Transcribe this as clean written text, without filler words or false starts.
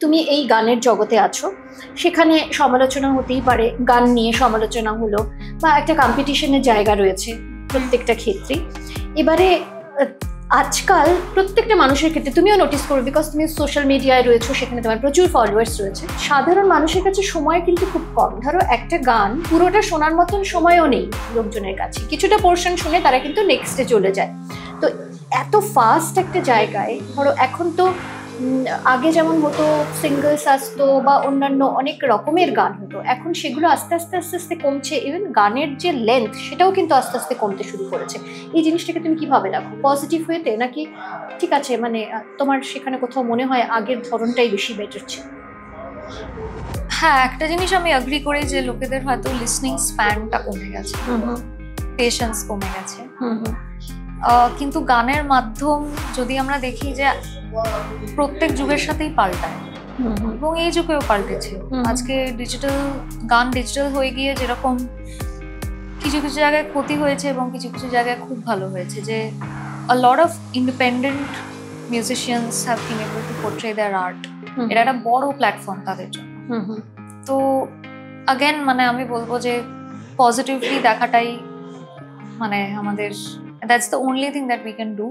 তুমি এই গানের জগতে আছো, সেখানে সমালোচনা হতেই পারে, গান নিয়ে সমালোচনা হলো বা একটা কম্পিটিশনের জায়গা রয়েছে প্রত্যেকটা ক্ষেত্রে। এবারে আজকাল প্রত্যেকটা মানুষের ক্ষেত্রে তুমিও নোটিস করবে, বিকজ তুমি সোশ্যাল মিডিয়ায় রয়েছো, সেখানে তোমার প্রচুর ফলোয়ার্স রয়েছে। সাধারণ মানুষের কাছে সময় কিন্তু খুব কম। ধরো একটা গান পুরোটা শোনার মতন সময়ও নেই লোকজনের কাছে, কিছুটা পোর্শন শুনে তারা কিন্তু নেক্সটে চলে যায়। তো এত ফাস্ট একটা জায়গায় ধরো এখন তো আগে যেমন হতো সিঙ্গলস আসতো বা অন্যান্য অনেক রকমের গান হতো, এখন সেগুলো আস্তে আস্তে আস্তে আস্তে কমছে। ইভেন গানের যে লেন্থ সেটাও কিন্তু আস্তে আস্তে কমতে শুরু করেছে। এই জিনিসটাকে তুমি কিভাবে দেখো? পজিটিভ ওয়েতে নাকি ঠিক আছে, মানে তোমার সেখানে কোথাও মনে হয় আগের ধরনটাই বেশি বেটার ছিল? হ্যাঁ, একটা জিনিস আমি এগ্রি করি যে লোকেদের হয়তো লিসনিং স্প্যানটা কমে গেছে, পেশেন্স কমে গেছে। কিন্তু গানের মাধ্যম যদি আমরা দেখি যে প্রত্যেক যুগের সাথেই পাল্টায়, এবং এই যুগেও পাল্টেছে। আজকে গান ডিজিটাল হয়ে গিয়ে যেরকম কিছু কিছু জায়গায় ক্ষতি হয়েছে এবং কিছু কিছু জায়গায় খুব ভালো হয়েছে, যে a lot of independent musicians have been able to portray their art. এটা একটা বড় প্ল্যাটফর্ম তাদের জন্য। তো আগেন মানে আমি বলবো যে পজিটিভলি দেখাটাই মানে আমাদের, that's the only thing that we can do.